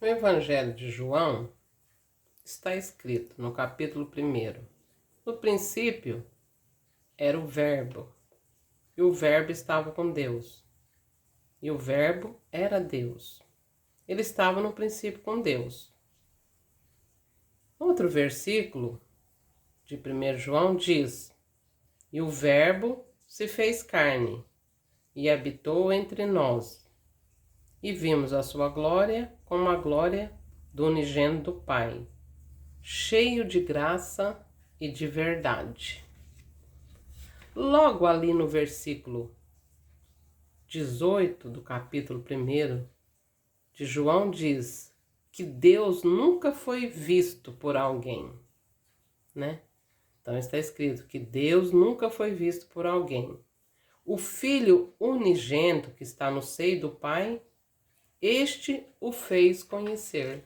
No Evangelho de João está escrito no capítulo 1: no princípio era o Verbo, e o Verbo estava com Deus, e o Verbo era Deus. Ele estava no princípio com Deus. Outro versículo de 1 João diz: e o Verbo se fez carne e habitou entre nós, e vimos a sua glória como a glória do unigênito do Pai, cheio de graça e de verdade. Logo ali no versículo 18 do capítulo 1 de João diz que Deus nunca foi visto por alguém, né? Então está escrito que Deus nunca foi visto por alguém. O Filho unigênito que está no seio do Pai, este o fez conhecer.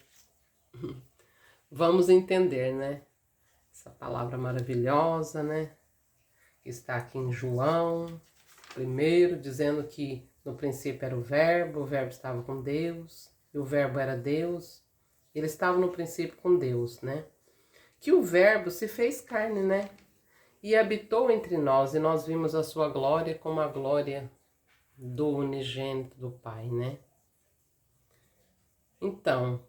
Vamos entender, né? Essa palavra maravilhosa, né? Que está aqui em João 1, dizendo que no princípio era o Verbo estava com Deus, e o Verbo era Deus. Ele estava no princípio com Deus, né? Que o Verbo se fez carne, né? E habitou entre nós, e nós vimos a sua glória como a glória do unigênito do Pai, né? Então,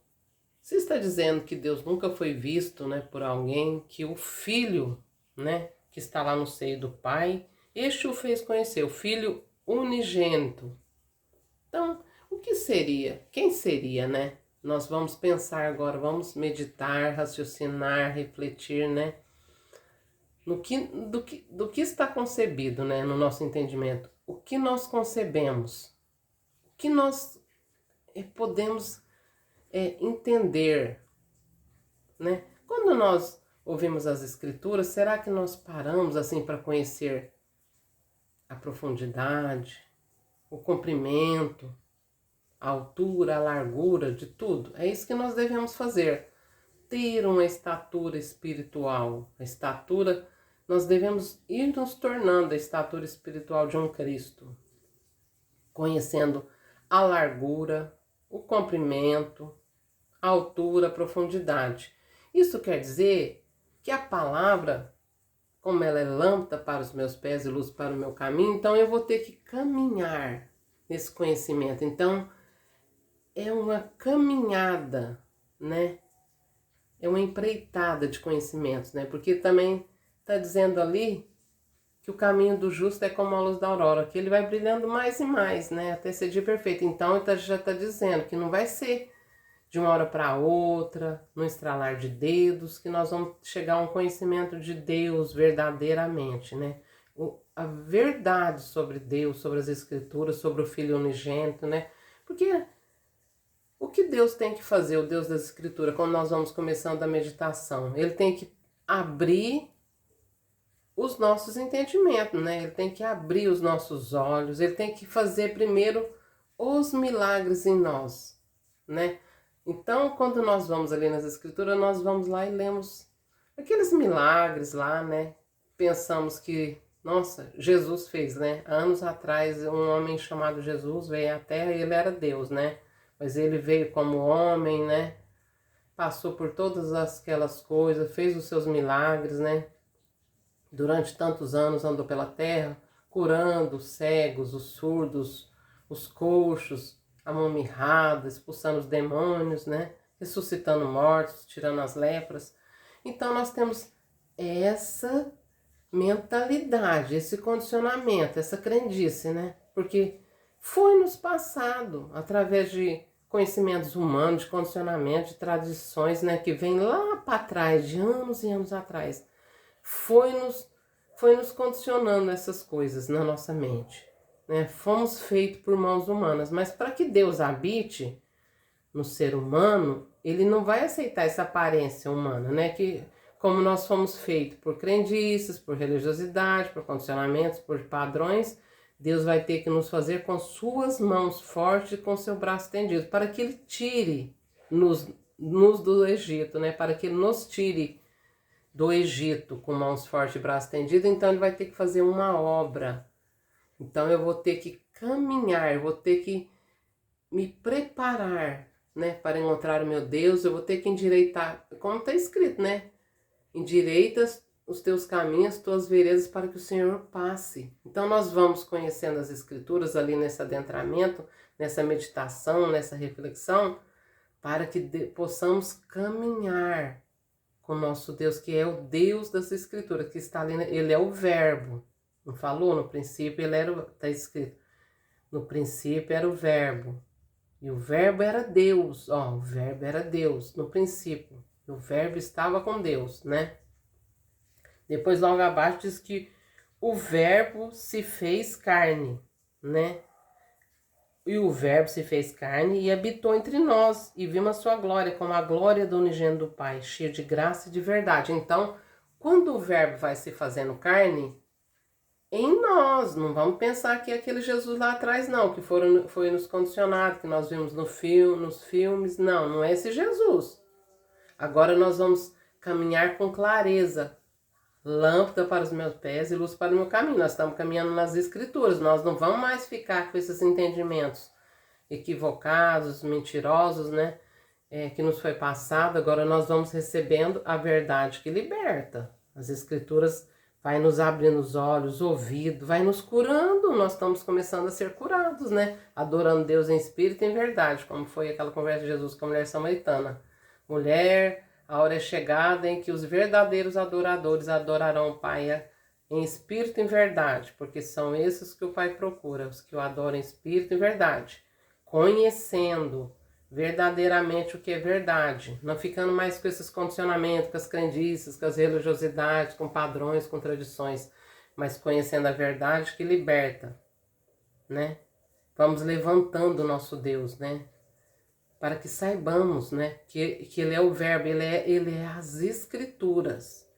se está dizendo que Deus nunca foi visto, né, por alguém, que o Filho, né, que está lá no seio do Pai, este o fez conhecer, o Filho unigênito. Então, o que seria? Quem seria, né? Nós vamos pensar agora, vamos meditar, raciocinar, refletir, né? Do que está concebido, né, no nosso entendimento. O que nós concebemos, o que nós podemos entender, né? Quando nós ouvimos as escrituras, será que nós paramos assim para conhecer a profundidade, o comprimento, a altura, a largura de tudo? É isso que nós devemos fazer. Ter uma estatura espiritual. A estatura, nós devemos ir nos tornando a estatura espiritual de um Cristo, conhecendo a largura, o comprimento, a altura, a profundidade. Isso quer dizer que a palavra, como ela é lâmpada para os meus pés e luz para o meu caminho, então eu vou ter que caminhar nesse conhecimento. Então, é uma caminhada, né? É uma empreitada de conhecimentos, né? Porque também está dizendo ali que o caminho do justo é como a luz da aurora, que ele vai brilhando mais e mais, né? Até ser dia perfeito. Então, já está dizendo que não vai ser de uma hora para outra, no estralar de dedos, que nós vamos chegar a um conhecimento de Deus verdadeiramente, né? A verdade sobre Deus, sobre as Escrituras, sobre o Filho unigênito, né? Porque o que Deus tem que fazer, o Deus das Escrituras, quando nós vamos começando a meditação? Ele tem que abrir os nossos entendimentos, né? Ele tem que abrir os nossos olhos, ele tem que fazer primeiro os milagres em nós, né? Então, quando nós vamos ali nas escrituras, nós vamos lá e lemos aqueles milagres lá, né? Pensamos que, nossa, Jesus fez, né? Anos atrás, um homem chamado Jesus veio à Terra e ele era Deus, né? Mas ele veio como homem, né? Passou por todas aquelas coisas, fez os seus milagres, né? Durante tantos anos andou pela terra, curando os cegos, os surdos, os coxos, a mão mirrada, expulsando os demônios, né? Ressuscitando mortos, tirando as lepras. Então nós temos essa mentalidade, esse condicionamento, essa crendice, né? Porque foi nos passado, através de conhecimentos humanos, de condicionamento, de tradições, né? Que vem lá para trás, de anos e anos atrás. Foi nos condicionando essas coisas na nossa mente, né? Fomos feitos por mãos humanas, mas para que Deus habite no ser humano, ele não vai aceitar essa aparência humana, né? Que como nós fomos feitos por crendices, por religiosidade, por condicionamentos, por padrões, Deus vai ter que nos fazer com suas mãos fortes e com seu braço estendido, para que ele tire nos do Egito, né? Para que ele nos tire do Egito com mãos fortes e braço estendido. Então ele vai ter que fazer uma obra. Então eu vou ter que caminhar, eu vou ter que me preparar né? Para encontrar o meu Deus, eu vou ter que endireitar, como está escrito, né? Endireitas os teus caminhos, tuas veredas, para que o Senhor passe. Então nós vamos conhecendo as Escrituras ali nesse adentramento, nessa meditação, nessa reflexão, para que possamos caminhar com o nosso Deus, que é o Deus das Escrituras, que está ali, ele é o Verbo. Não falou? No princípio ele era, está escrito, no princípio era o Verbo. E o Verbo era Deus, ó, o Verbo era Deus, no princípio. O Verbo estava com Deus, né? Depois, logo abaixo, diz que o Verbo se fez carne, né? E o Verbo se fez carne e habitou entre nós, e vimos a sua glória, como a glória do unigênito do Pai, cheio de graça e de verdade. Então, quando o Verbo vai se fazendo carne, em nós, não vamos pensar que é aquele Jesus lá atrás, não, que foi nos condicionado, que nós vimos nos filmes, não, não é esse Jesus. Agora nós vamos caminhar com clareza, lâmpada para os meus pés e luz para o meu caminho. Nós estamos caminhando nas Escrituras, nós não vamos mais ficar com esses entendimentos equivocados, mentirosos, né? Que nos foi passado. Agora nós vamos recebendo a verdade que liberta. As Escrituras vai nos abrindo os olhos, o ouvido, vai nos curando. Nós estamos começando a ser curados, né? Adorando Deus em espírito e em verdade, como foi aquela conversa de Jesus com a mulher samaritana. Mulher, a hora é chegada em que os verdadeiros adoradores adorarão o Pai em espírito e em verdade, porque são esses que o Pai procura, os que o adoram em espírito e em verdade, conhecendo verdadeiramente o que é verdade, não ficando mais com esses condicionamentos, com as crendices, com as religiosidades, com padrões, com tradições, mas conhecendo a verdade que liberta, né? Vamos levantando o nosso Deus, né? Para que saibamos, né, que ele é o Verbo, ele é as Escrituras.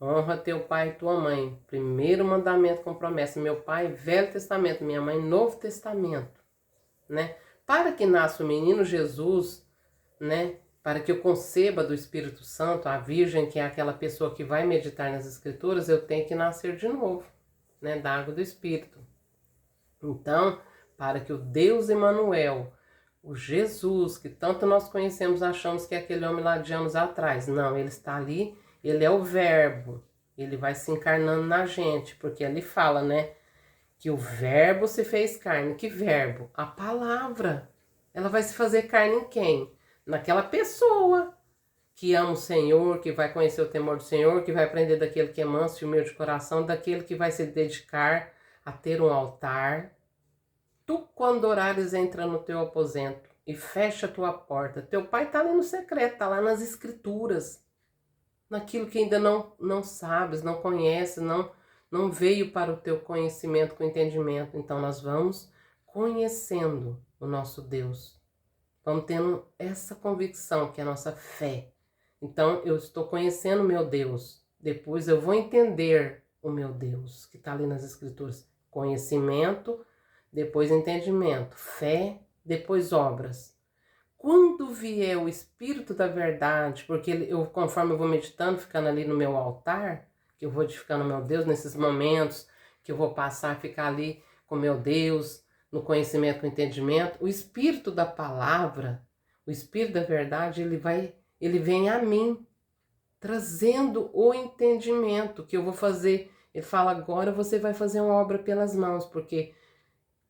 Honra teu pai e tua mãe. Primeiro mandamento com promessa. Meu pai, Velho Testamento. Minha mãe, Novo Testamento. Né? Para que nasça o menino Jesus, né, para que eu conceba do Espírito Santo, a Virgem, que é aquela pessoa que vai meditar nas Escrituras, eu tenho que nascer de novo, né, da água do Espírito. Então, para que o Deus Emanuel, o Jesus, que tanto nós conhecemos, achamos que é aquele homem lá de anos atrás. Não, ele está ali, ele é o Verbo. Ele vai se encarnando na gente, porque ele fala, né? Que o Verbo se fez carne. Que verbo? A palavra. Ela vai se fazer carne em quem? Naquela pessoa que ama o Senhor, que vai conhecer o temor do Senhor, que vai aprender daquele que é manso e humilde de coração, daquele que vai se dedicar a ter um altar. Tu, quando orares, entra no teu aposento e fecha a tua porta. Teu pai está ali no secreto, está lá nas Escrituras. Naquilo que ainda não sabes, não conheces, não veio para o teu conhecimento com entendimento. Então nós vamos conhecendo o nosso Deus. Vamos tendo essa convicção que é a nossa fé. Então eu estou conhecendo o meu Deus. Depois eu vou entender o meu Deus, que está ali nas Escrituras. Conhecimento, depois entendimento, fé, depois obras. Quando vier o Espírito da verdade, porque conforme eu vou meditando, ficando ali no meu altar, que eu vou edificando meu Deus, nesses momentos que eu vou passar a ficar ali com meu Deus, no conhecimento, no entendimento, o Espírito da palavra, o Espírito da verdade, ele vem a mim, trazendo o entendimento que eu vou fazer. Ele fala, agora você vai fazer uma obra pelas mãos, porque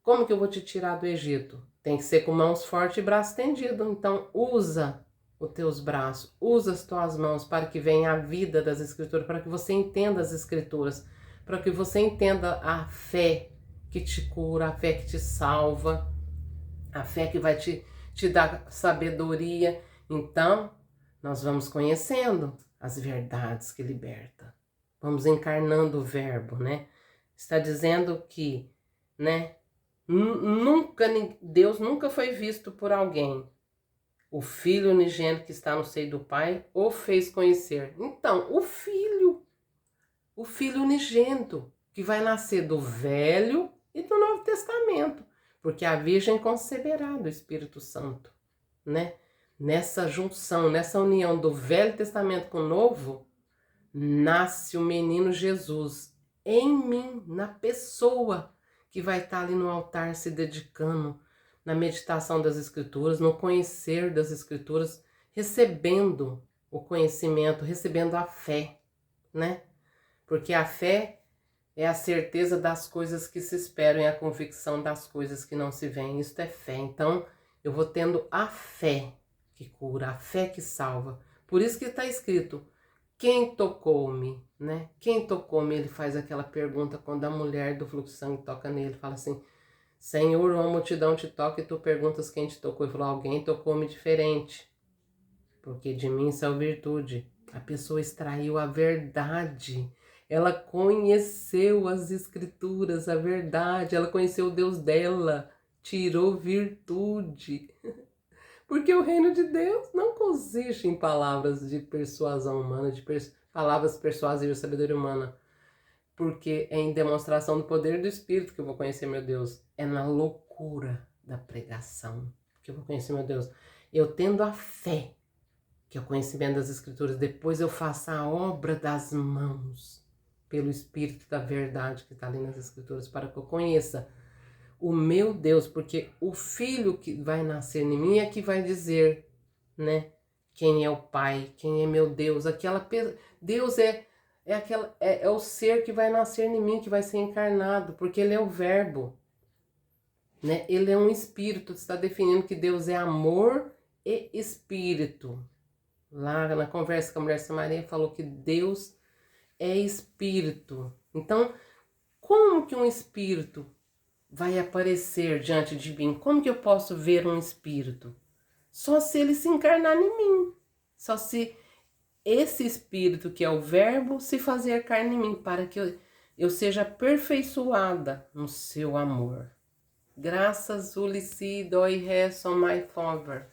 como que eu vou te tirar do Egito? Tem que ser com mãos fortes e braço estendido. Então, usa os teus braços, usa as tuas mãos para que venha a vida das Escrituras, para que você entenda as Escrituras, para que você entenda a fé que te cura, a fé que te salva, a fé que vai te dar sabedoria. Então, nós vamos conhecendo as verdades que liberta. Vamos encarnando o Verbo, né? Está dizendo que, né? Deus nunca foi visto por alguém. O Filho unigênito que está no seio do Pai o fez conhecer. Então, o Filho unigênito, que vai nascer do Velho e do Novo Testamento, porque a Virgem conceberá do Espírito Santo, né? Nessa junção, nessa união do Velho Testamento com o Novo, nasce o menino Jesus em mim, na pessoa que vai estar ali no altar se dedicando na meditação das Escrituras, no conhecer das Escrituras, recebendo o conhecimento, recebendo a fé, né? Porque a fé é a certeza das coisas que se esperam e a convicção das coisas que não se veem. Isso é fé. Então, eu vou tendo a fé que cura, a fé que salva. Por isso que está escrito, quem tocou-me, né? Quem tocou-me? Ele faz aquela pergunta quando a mulher do fluxo de sangue toca nele, fala assim, Senhor, uma multidão te toca e tu perguntas quem te tocou. Ele falou, alguém tocou-me diferente, porque de mim saiu virtude. A pessoa extraiu a verdade. Ela conheceu as Escrituras, a verdade. Ela conheceu o Deus dela, tirou virtude. Porque o reino de Deus não consiste em palavras de persuasão humana, de palavras persuasivas de sabedoria humana. Porque é em demonstração do poder do Espírito que eu vou conhecer meu Deus. É na loucura da pregação que eu vou conhecer meu Deus. Eu tendo a fé, que é o conhecimento das Escrituras, depois eu faço a obra das mãos, pelo Espírito da verdade que está ali nas Escrituras, para que eu conheça o meu Deus, porque o Filho que vai nascer em mim é que vai dizer, né, quem é o Pai, quem é meu Deus, Deus é o ser que vai nascer em mim, que vai ser encarnado, porque ele é o verbo, né? Ele é um espírito, está definindo que Deus é amor e espírito. Lá na conversa com a mulher Samaria falou que Deus é espírito. Então, como que um espírito vai aparecer diante de mim? Como que eu posso ver um espírito? Só se ele se encarnar em mim. Só se esse espírito que é o verbo se fazer carne em mim, para que eu seja aperfeiçoada no seu amor. Graças, Ulissi, doi, ré, son, my favor.